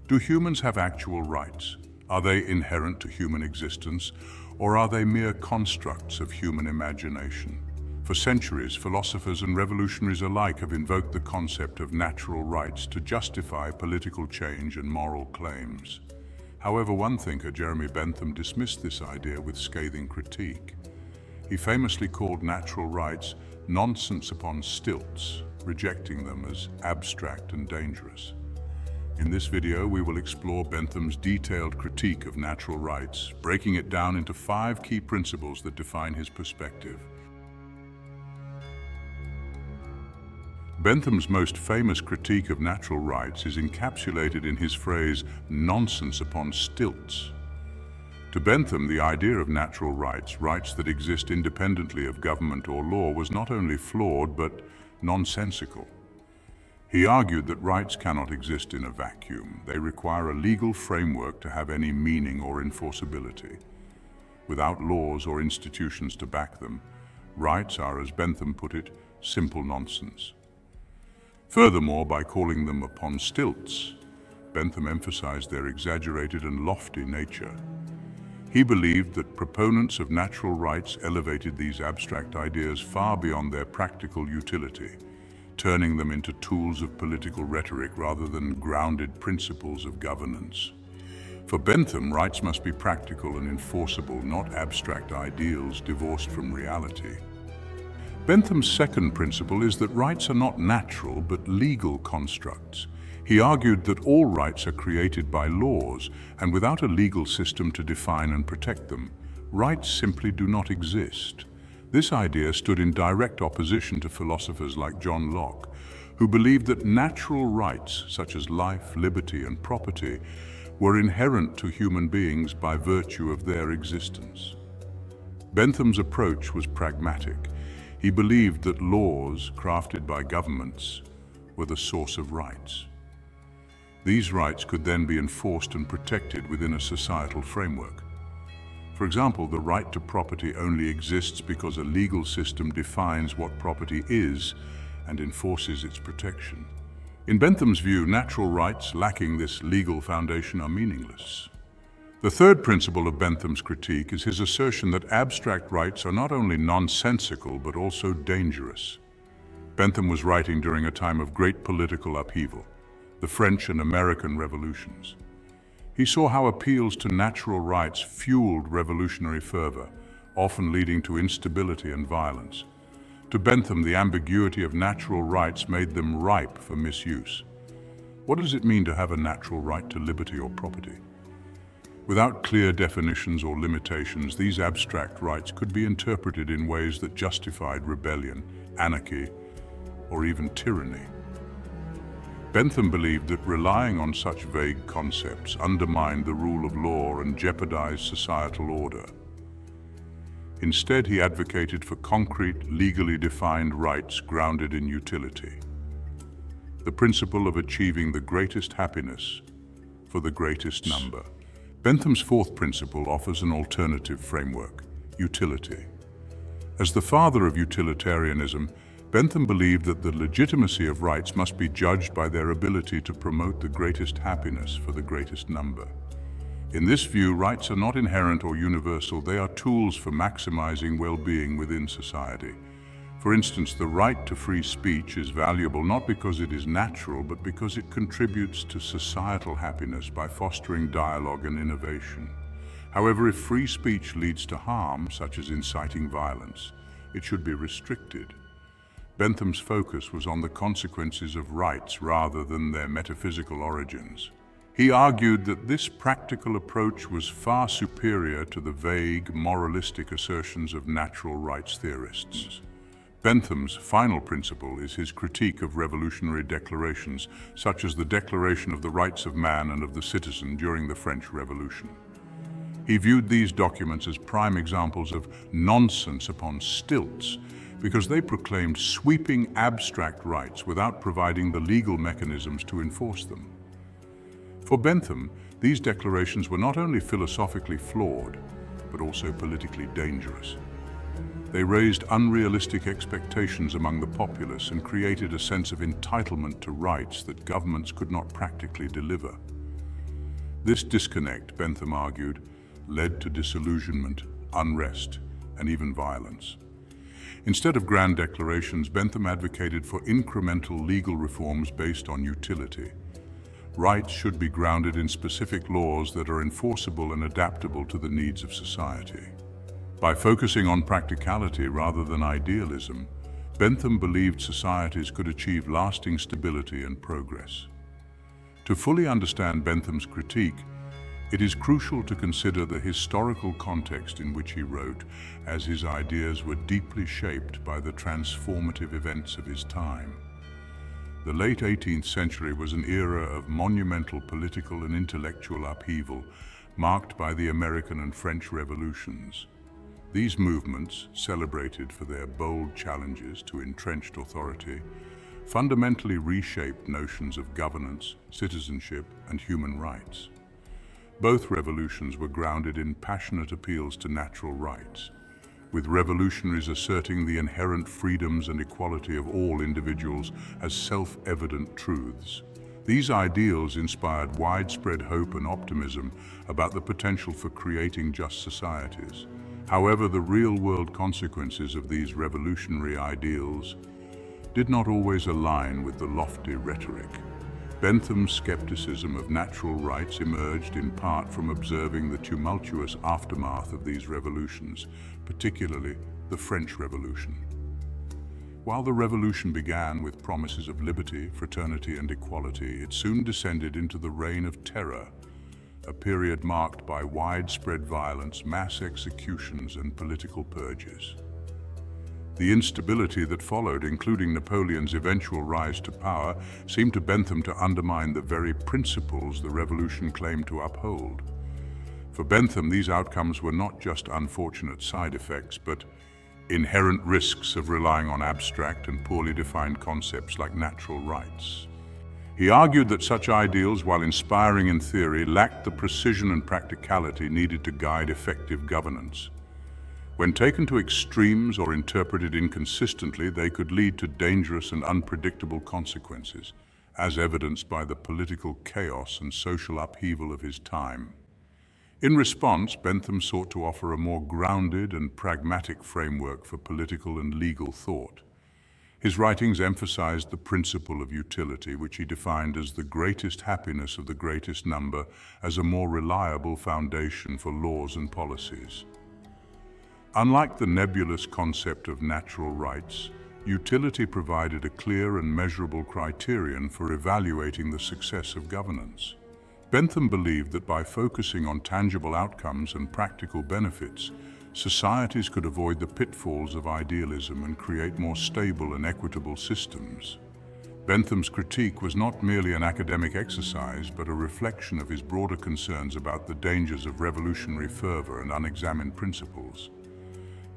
Do humans have actual rights? Are they inherent to human existence, or are they mere constructs of human imagination? For centuries, philosophers and revolutionaries alike have invoked the concept of natural rights to justify political change and moral claims. However, one thinker, Jeremy Bentham, dismissed this idea with scathing critique. He famously called natural rights nonsense upon stilts, rejecting them as abstract and dangerous. In this video, we will explore Bentham's detailed critique of natural rights, breaking it down into 5 key principles that define his perspective. Bentham's most famous critique of natural rights is encapsulated in his phrase, nonsense upon stilts. To Bentham, the idea of natural rights, rights that exist independently of government or law, was not only flawed but nonsensical. He argued that rights cannot exist in a vacuum. They require a legal framework to have any meaning or enforceability. Without laws or institutions to back them, rights are, as Bentham put it, simple nonsense. Furthermore, by calling them upon stilts, Bentham emphasized their exaggerated and lofty nature. He believed that proponents of natural rights elevated these abstract ideas far beyond their practical utility, turning them into tools of political rhetoric rather than grounded principles of governance. For Bentham, rights must be practical and enforceable, not abstract ideals divorced from reality. Bentham's second principle is that rights are not natural but legal constructs. He argued that all rights are created by laws, and without a legal system to define and protect them, rights simply do not exist. This idea stood in direct opposition to philosophers like John Locke, who believed that natural rights, such as life, liberty, and property, were inherent to human beings by virtue of their existence. Bentham's approach was pragmatic. He believed that laws, crafted by governments, were the source of rights. These rights could then be enforced and protected within a societal framework. For example, the right to property only exists because a legal system defines what property is and enforces its protection. In Bentham's view, natural rights lacking this legal foundation are meaningless. The third principle of Bentham's critique is his assertion that abstract rights are not only nonsensical but also dangerous. Bentham was writing during a time of great political upheaval, the French and American revolutions. He saw how appeals to natural rights fueled revolutionary fervor, often leading to instability and violence. To Bentham, the ambiguity of natural rights made them ripe for misuse. What does it mean to have a natural right to liberty or property? Without clear definitions or limitations, these abstract rights could be interpreted in ways that justified rebellion, anarchy, or even tyranny. Bentham believed that relying on such vague concepts undermined the rule of law and jeopardized societal order. Instead, he advocated for concrete, legally defined rights grounded in utility. The principle of achieving the greatest happiness for the greatest number. Bentham's fourth principle offers an alternative framework, utility. As the father of utilitarianism, Bentham believed that the legitimacy of rights must be judged by their ability to promote the greatest happiness for the greatest number. In this view, rights are not inherent or universal, they are tools for maximizing well-being within society. For instance, the right to free speech is valuable not because it is natural, but because it contributes to societal happiness by fostering dialogue and innovation. However, if free speech leads to harm, such as inciting violence, it should be restricted. Bentham's focus was on the consequences of rights rather than their metaphysical origins. He argued that this practical approach was far superior to the vague, moralistic assertions of natural rights theorists. Bentham's final principle is his critique of revolutionary declarations, such as the Declaration of the Rights of Man and of the Citizen during the French Revolution. He viewed these documents as prime examples of nonsense upon stilts, because they proclaimed sweeping abstract rights without providing the legal mechanisms to enforce them. For Bentham, these declarations were not only philosophically flawed, but also politically dangerous. They raised unrealistic expectations among the populace and created a sense of entitlement to rights that governments could not practically deliver. This disconnect, Bentham argued, led to disillusionment, unrest, and even violence. Instead of grand declarations, Bentham advocated for incremental legal reforms based on utility. Rights should be grounded in specific laws that are enforceable and adaptable to the needs of society. By focusing on practicality rather than idealism, Bentham believed societies could achieve lasting stability and progress. To fully understand Bentham's critique, it is crucial to consider the historical context in which he wrote, as his ideas were deeply shaped by the transformative events of his time. The late 18th century was an era of monumental political and intellectual upheaval, marked by the American and French revolutions. These movements, celebrated for their bold challenges to entrenched authority, fundamentally reshaped notions of governance, citizenship, and human rights. Both revolutions were grounded in passionate appeals to natural rights, with revolutionaries asserting the inherent freedoms and equality of all individuals as self-evident truths. These ideals inspired widespread hope and optimism about the potential for creating just societies. However, the real-world consequences of these revolutionary ideals did not always align with the lofty rhetoric. Bentham's skepticism of natural rights emerged in part from observing the tumultuous aftermath of these revolutions, particularly the French Revolution. While the revolution began with promises of liberty, fraternity, and equality, it soon descended into the reign of terror, a period marked by widespread violence, mass executions, and political purges. The instability that followed, including Napoleon's eventual rise to power, seemed to Bentham to undermine the very principles the revolution claimed to uphold. For Bentham, these outcomes were not just unfortunate side effects, but inherent risks of relying on abstract and poorly defined concepts like natural rights. He argued that such ideals, while inspiring in theory, lacked the precision and practicality needed to guide effective governance. When taken to extremes or interpreted inconsistently, they could lead to dangerous and unpredictable consequences, as evidenced by the political chaos and social upheaval of his time. In response, Bentham sought to offer a more grounded and pragmatic framework for political and legal thought. His writings emphasized the principle of utility, which he defined as the greatest happiness of the greatest number, as a more reliable foundation for laws and policies. Unlike the nebulous concept of natural rights, utility provided a clear and measurable criterion for evaluating the success of governance. Bentham believed that by focusing on tangible outcomes and practical benefits, societies could avoid the pitfalls of idealism and create more stable and equitable systems. Bentham's critique was not merely an academic exercise, but a reflection of his broader concerns about the dangers of revolutionary fervor and unexamined principles.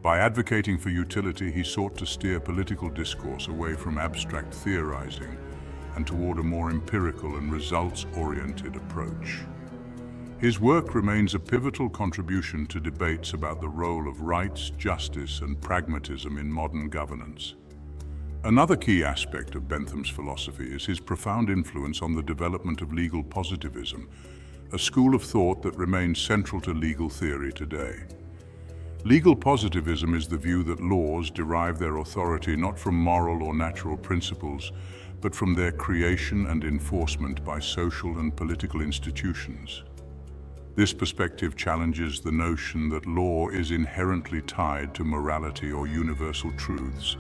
By advocating for utility, he sought to steer political discourse away from abstract theorizing and toward a more empirical and results-oriented approach. His work remains a pivotal contribution to debates about the role of rights, justice, and pragmatism in modern governance. Another key aspect of Bentham's philosophy is his profound influence on the development of legal positivism, a school of thought that remains central to legal theory today. Legal positivism is the view that laws derive their authority not from moral or natural principles, but from their creation and enforcement by social and political institutions. This perspective challenges the notion that law is inherently tied to morality or universal truths,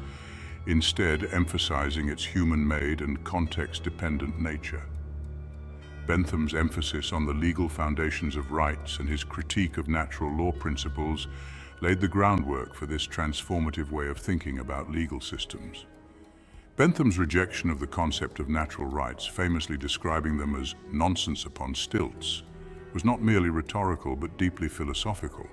instead emphasizing its human-made and context-dependent nature. Bentham's emphasis on the legal foundations of rights and his critique of natural law principles laid the groundwork for this transformative way of thinking about legal systems. Bentham's rejection of the concept of natural rights, famously describing them as nonsense upon stilts, was not merely rhetorical but deeply philosophical.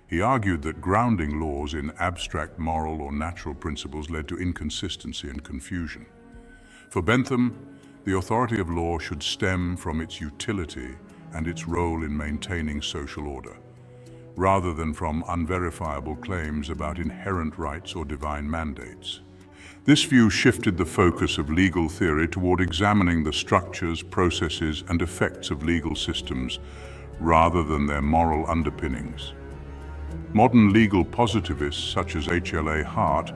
He argued that grounding laws in abstract moral or natural principles led to inconsistency and confusion. For Bentham, the authority of law should stem from its utility and its role in maintaining social order, rather than from unverifiable claims about inherent rights or divine mandates. This view shifted the focus of legal theory toward examining the structures, processes, and effects of legal systems rather than their moral underpinnings. Modern legal positivists such as H.L.A. Hart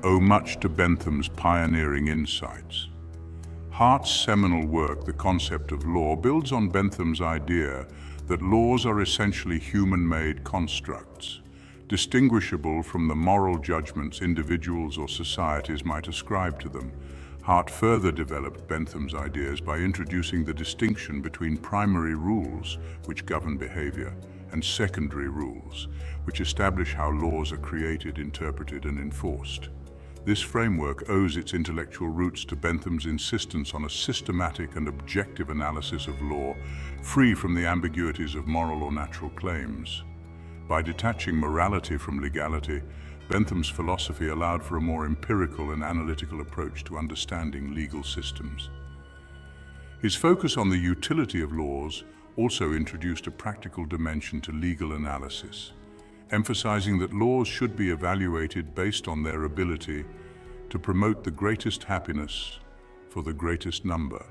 owe much to Bentham's pioneering insights. Hart's seminal work, The Concept of Law, builds on Bentham's idea that laws are essentially human-made constructs, distinguishable from the moral judgments individuals or societies might ascribe to them. Hart further developed Bentham's ideas by introducing the distinction between primary rules, which govern behavior, and secondary rules, which establish how laws are created, interpreted, and enforced. This framework owes its intellectual roots to Bentham's insistence on a systematic and objective analysis of law, free from the ambiguities of moral or natural claims. By detaching morality from legality, Bentham's philosophy allowed for a more empirical and analytical approach to understanding legal systems. His focus on the utility of laws also introduced a practical dimension to legal analysis, emphasizing that laws should be evaluated based on their ability to promote the greatest happiness for the greatest number.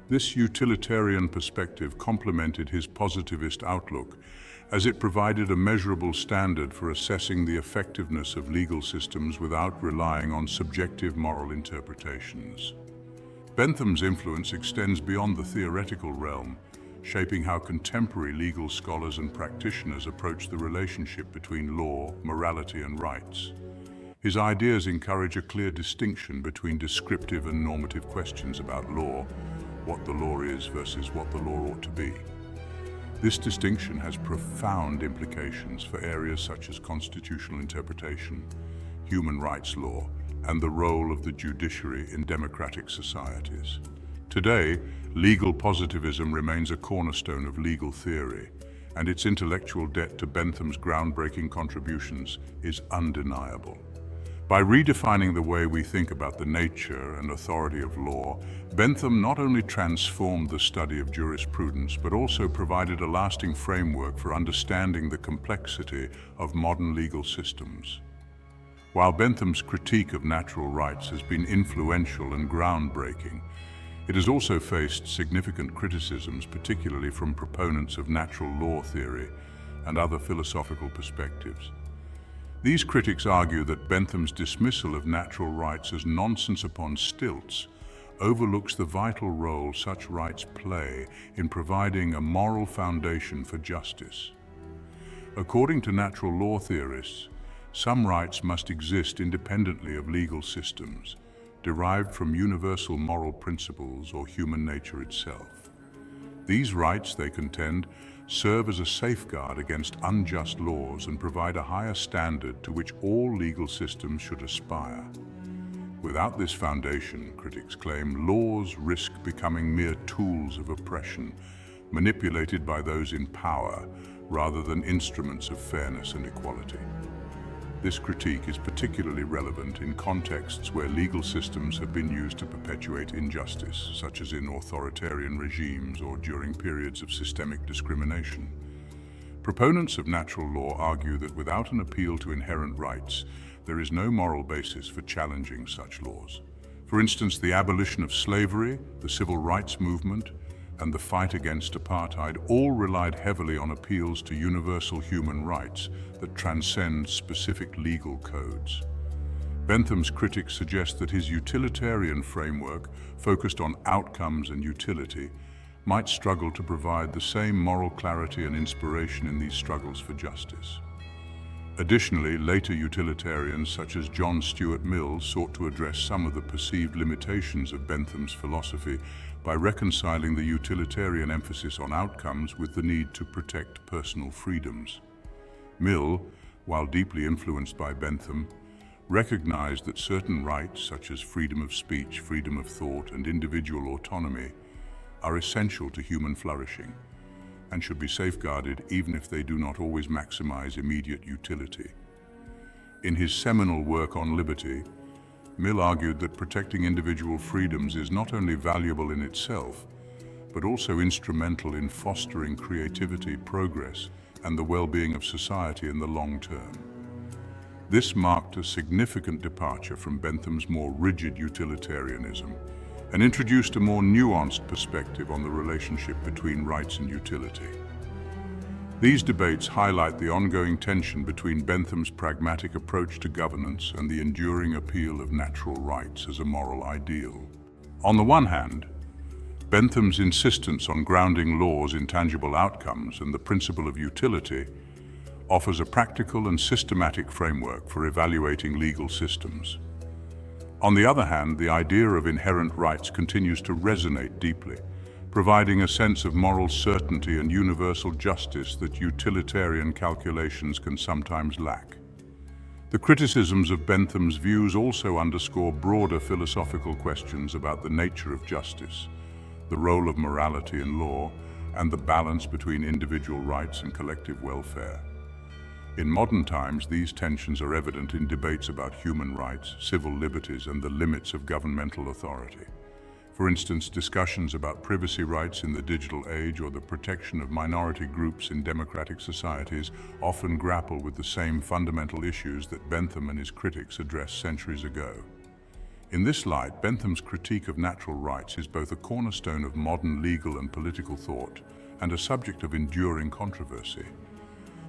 This utilitarian perspective complemented his positivist outlook, as it provided a measurable standard for assessing the effectiveness of legal systems without relying on subjective moral interpretations. Bentham's influence extends beyond the theoretical realm, shaping how contemporary legal scholars and practitioners approach the relationship between law, morality, and rights. His ideas encourage a clear distinction between descriptive and normative questions about law, what the law is versus what the law ought to be. This distinction has profound implications for areas such as constitutional interpretation, human rights law, and the role of the judiciary in democratic societies. Today, legal positivism remains a cornerstone of legal theory, and its intellectual debt to Bentham's groundbreaking contributions is undeniable. By redefining the way we think about the nature and authority of law, Bentham not only transformed the study of jurisprudence, but also provided a lasting framework for understanding the complexity of modern legal systems. While Bentham's critique of natural rights has been influential and groundbreaking, it has also faced significant criticisms, particularly from proponents of natural law theory and other philosophical perspectives. These critics argue that Bentham's dismissal of natural rights as nonsense upon stilts overlooks the vital role such rights play in providing a moral foundation for justice. According to natural law theorists, some rights must exist independently of legal systems, derived from universal moral principles or human nature itself. These rights, they contend, serve as a safeguard against unjust laws and provide a higher standard to which all legal systems should aspire. Without this foundation, critics claim, laws risk becoming mere tools of oppression, manipulated by those in power rather than instruments of fairness and equality. This critique is particularly relevant in contexts where legal systems have been used to perpetuate injustice, such as in authoritarian regimes or during periods of systemic discrimination. Proponents of natural law argue that without an appeal to inherent rights, there is no moral basis for challenging such laws. For instance, the abolition of slavery, the civil rights movement, and the fight against apartheid all relied heavily on appeals to universal human rights that transcend specific legal codes. Bentham's critics suggest that his utilitarian framework, focused on outcomes and utility, might struggle to provide the same moral clarity and inspiration in these struggles for justice. Additionally, later utilitarians such as John Stuart Mill sought to address some of the perceived limitations of Bentham's philosophy by reconciling the utilitarian emphasis on outcomes with the need to protect personal freedoms. Mill, while deeply influenced by Bentham, recognized that certain rights such as freedom of speech, freedom of thought, and individual autonomy are essential to human flourishing and should be safeguarded even if they do not always maximize immediate utility. In his seminal work on liberty, Mill argued that protecting individual freedoms is not only valuable in itself, but also instrumental in fostering creativity, progress, and the well-being of society in the long term. This marked a significant departure from Bentham's more rigid utilitarianism and introduced a more nuanced perspective on the relationship between rights and utility. These debates highlight the ongoing tension between Bentham's pragmatic approach to governance and the enduring appeal of natural rights as a moral ideal. On the one hand, Bentham's insistence on grounding laws in tangible outcomes and the principle of utility offers a practical and systematic framework for evaluating legal systems. On the other hand, the idea of inherent rights continues to resonate deeply, providing a sense of moral certainty and universal justice that utilitarian calculations can sometimes lack. The criticisms of Bentham's views also underscore broader philosophical questions about the nature of justice, the role of morality in law, and the balance between individual rights and collective welfare. In modern times, these tensions are evident in debates about human rights, civil liberties, and the limits of governmental authority. For instance, discussions about privacy rights in the digital age or the protection of minority groups in democratic societies often grapple with the same fundamental issues that Bentham and his critics addressed centuries ago. In this light, Bentham's critique of natural rights is both a cornerstone of modern legal and political thought and a subject of enduring controversy.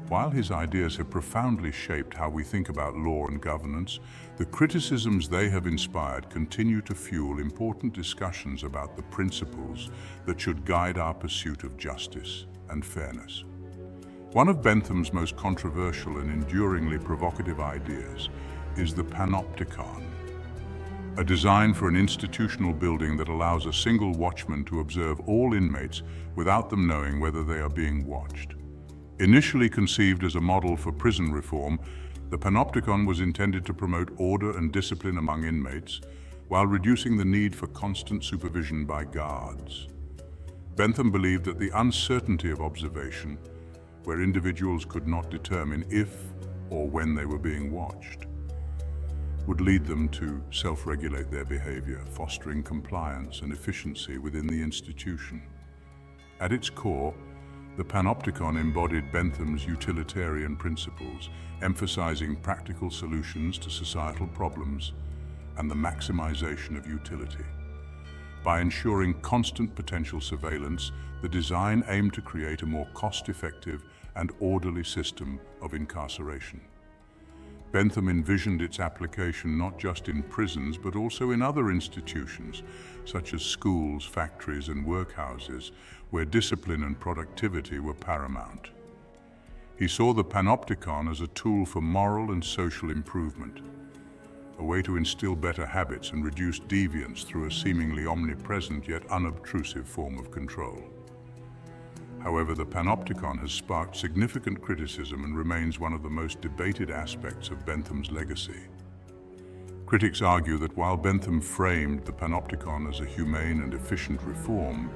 While his ideas have profoundly shaped how we think about law and governance, the criticisms they have inspired continue to fuel important discussions about the principles that should guide our pursuit of justice and fairness. One of Bentham's most controversial and enduringly provocative ideas is the Panopticon, a design for an institutional building that allows a single watchman to observe all inmates without them knowing whether they are being watched. Initially conceived as a model for prison reform, the Panopticon was intended to promote order and discipline among inmates while reducing the need for constant supervision by guards. Bentham believed that the uncertainty of observation, where individuals could not determine if or when they were being watched, would lead them to self-regulate their behavior, fostering compliance and efficiency within the institution. At its core, the Panopticon embodied Bentham's utilitarian principles, emphasizing practical solutions to societal problems and the maximization of utility. By ensuring constant potential surveillance, the design aimed to create a more cost-effective and orderly system of incarceration. Bentham envisioned its application not just in prisons, but also in other institutions, such as schools, factories, and workhouses, where discipline and productivity were paramount. He saw the Panopticon as a tool for moral and social improvement, a way to instill better habits and reduce deviance through a seemingly omnipresent yet unobtrusive form of control. However, the Panopticon has sparked significant criticism and remains one of the most debated aspects of Bentham's legacy. Critics argue that while Bentham framed the Panopticon as a humane and efficient reform,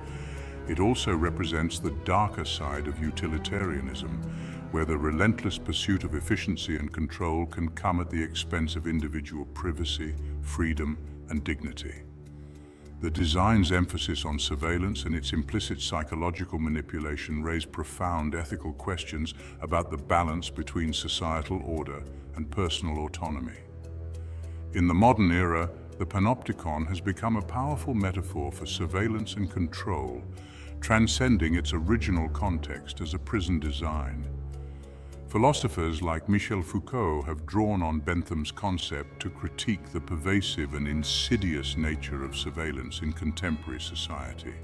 it also represents the darker side of utilitarianism, where the relentless pursuit of efficiency and control can come at the expense of individual privacy, freedom, and dignity. The design's emphasis on surveillance and its implicit psychological manipulation raise profound ethical questions about the balance between societal order and personal autonomy. In the modern era, the Panopticon has become a powerful metaphor for surveillance and control, transcending its original context as a prison design. Philosophers like Michel Foucault have drawn on Bentham's concept to critique the pervasive and insidious nature of surveillance in contemporary society.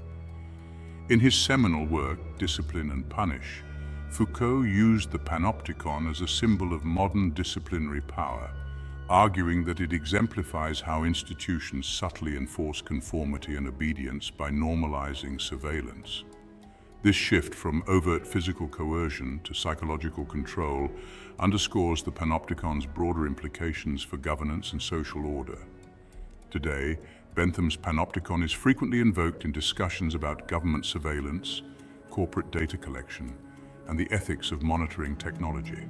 In his seminal work, Discipline and Punish, Foucault used the Panopticon as a symbol of modern disciplinary power, arguing that it exemplifies how institutions subtly enforce conformity and obedience by normalizing surveillance. This shift from overt physical coercion to psychological control underscores the Panopticon's broader implications for governance and social order. Today, Bentham's Panopticon is frequently invoked in discussions about government surveillance, corporate data collection, and the ethics of monitoring technology.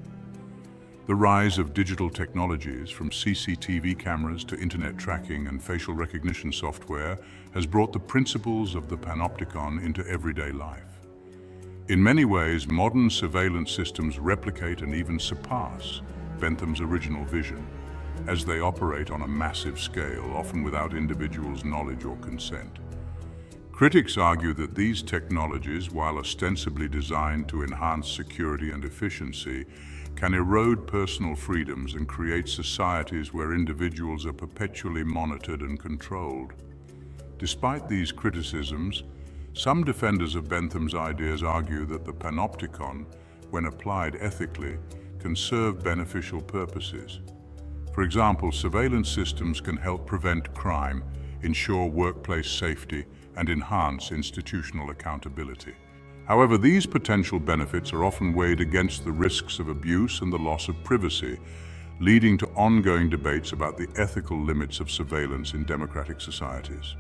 The rise of digital technologies, from CCTV cameras to internet tracking and facial recognition software, has brought the principles of the Panopticon into everyday life. In many ways, modern surveillance systems replicate and even surpass Bentham's original vision, as they operate on a massive scale, often without individuals' knowledge or consent. Critics argue that these technologies, while ostensibly designed to enhance security and efficiency, can erode personal freedoms and create societies where individuals are perpetually monitored and controlled. Despite these criticisms, some defenders of Bentham's ideas argue that the Panopticon, when applied ethically, can serve beneficial purposes. For example, surveillance systems can help prevent crime, ensure workplace safety, and enhance institutional accountability. However, these potential benefits are often weighed against the risks of abuse and the loss of privacy, leading to ongoing debates about the ethical limits of surveillance in democratic societies.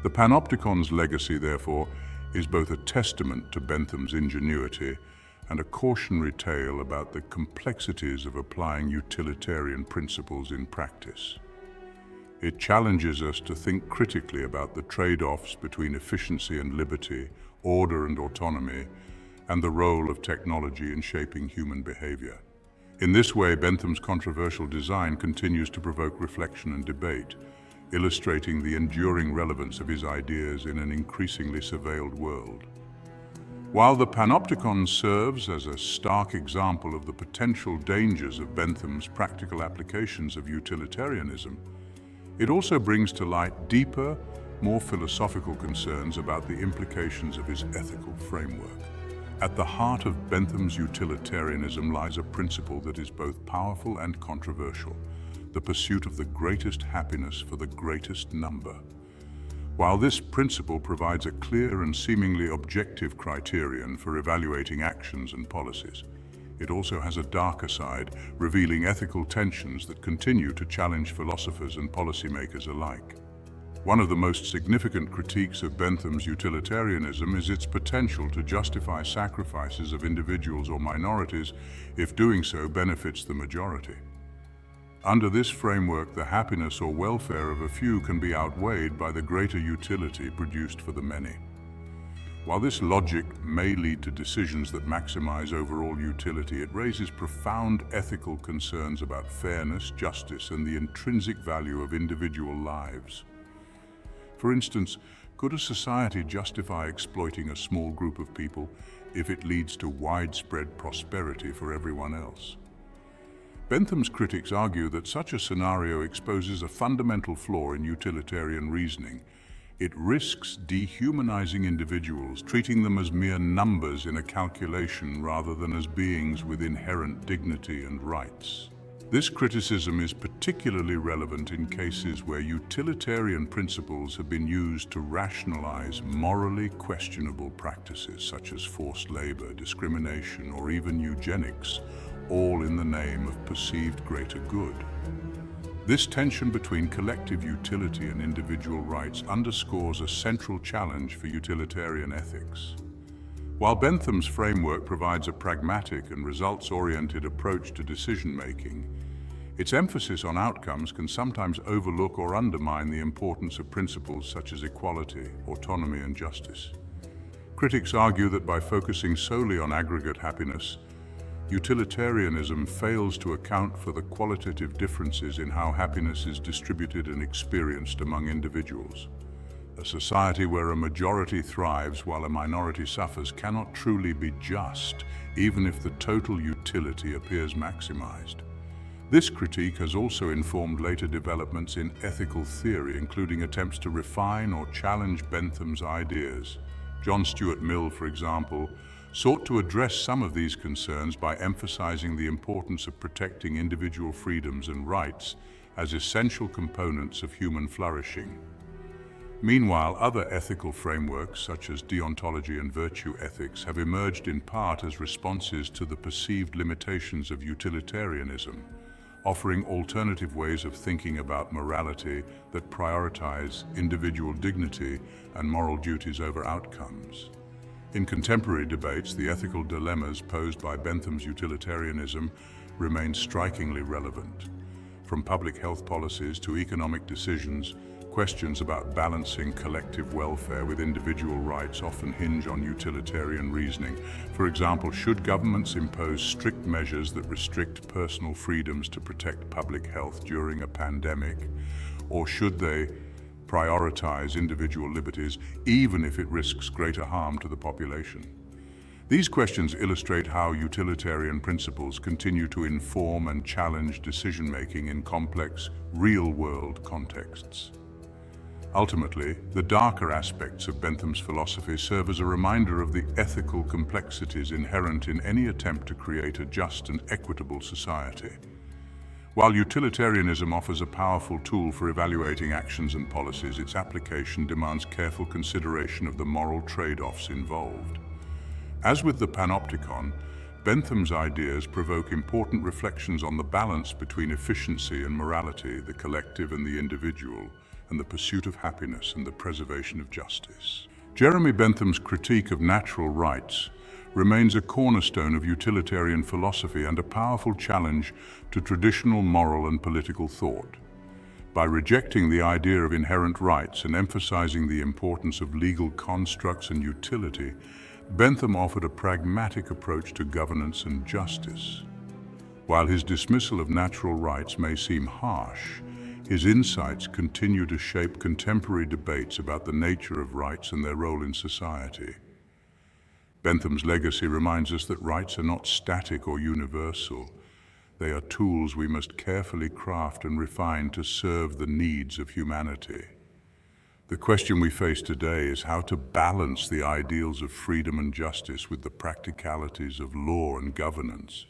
The Panopticon's legacy, therefore, is both a testament to Bentham's ingenuity and a cautionary tale about the complexities of applying utilitarian principles in practice. It challenges us to think critically about the trade-offs between efficiency and liberty, order and autonomy, and the role of technology in shaping human behavior. In this way, Bentham's controversial design continues to provoke reflection and debate, illustrating the enduring relevance of his ideas in an increasingly surveilled world. While the Panopticon serves as a stark example of the potential dangers of Bentham's practical applications of utilitarianism, it also brings to light deeper, more philosophical concerns about the implications of his ethical framework. At the heart of Bentham's utilitarianism lies a principle that is both powerful and controversial: the pursuit of the greatest happiness for the greatest number. While this principle provides a clear and seemingly objective criterion for evaluating actions and policies, it also has a darker side, revealing ethical tensions that continue to challenge philosophers and policymakers alike. One of the most significant critiques of Bentham's utilitarianism is its potential to justify sacrifices of individuals or minorities if doing so benefits the majority. Under this framework, the happiness or welfare of a few can be outweighed by the greater utility produced for the many. While this logic may lead to decisions that maximize overall utility, it raises profound ethical concerns about fairness, justice, and the intrinsic value of individual lives. For instance, could a society justify exploiting a small group of people if it leads to widespread prosperity for everyone else? Bentham's critics argue that such a scenario exposes a fundamental flaw in utilitarian reasoning. It risks dehumanizing individuals, treating them as mere numbers in a calculation rather than as beings with inherent dignity and rights. This criticism is particularly relevant in cases where utilitarian principles have been used to rationalize morally questionable practices such as forced labor, discrimination, or even eugenics, all in the name of perceived greater good. This tension between collective utility and individual rights underscores a central challenge for utilitarian ethics. While Bentham's framework provides a pragmatic and results-oriented approach to decision-making, its emphasis on outcomes can sometimes overlook or undermine the importance of principles such as equality, autonomy, and justice. Critics argue that by focusing solely on aggregate happiness, utilitarianism fails to account for the qualitative differences in how happiness is distributed and experienced among individuals. A society where a majority thrives while a minority suffers cannot truly be just, even if the total utility appears maximized. This critique has also informed later developments in ethical theory, including attempts to refine or challenge Bentham's ideas. John Stuart Mill, for example, sought to address some of these concerns by emphasizing the importance of protecting individual freedoms and rights as essential components of human flourishing. Meanwhile, other ethical frameworks, such as deontology and virtue ethics, have emerged in part as responses to the perceived limitations of utilitarianism, offering alternative ways of thinking about morality that prioritize individual dignity and moral duties over outcomes. In contemporary debates, the ethical dilemmas posed by Bentham's utilitarianism remain strikingly relevant. From public health policies to economic decisions, Questions about balancing collective welfare with individual rights often hinge on utilitarian reasoning. For example, should governments impose strict measures that restrict personal freedoms to protect public health during a pandemic, or should they prioritize individual liberties even if it risks greater harm to the population? These questions illustrate how utilitarian principles continue to inform and challenge decision-making in complex, real-world contexts. Ultimately, the darker aspects of Bentham's philosophy serve as a reminder of the ethical complexities inherent in any attempt to create a just and equitable society. While utilitarianism offers a powerful tool for evaluating actions and policies, its application demands careful consideration of the moral trade-offs involved. As with the Panopticon, Bentham's ideas provoke important reflections on the balance between efficiency and morality, the collective and the individual, and the pursuit of happiness and the preservation of justice. Jeremy Bentham's critique of natural rights remains a cornerstone of utilitarian philosophy and a powerful challenge to traditional moral and political thought. By rejecting the idea of inherent rights and emphasizing the importance of legal constructs and utility, Bentham offered a pragmatic approach to governance and justice. While his dismissal of natural rights may seem harsh, his insights continue to shape contemporary debates about the nature of rights and their role in society. Bentham's legacy reminds us that rights are not static or universal. They are tools we must carefully craft and refine to serve the needs of humanity. The question we face today is how to balance the ideals of freedom and justice with the practicalities of law and governance.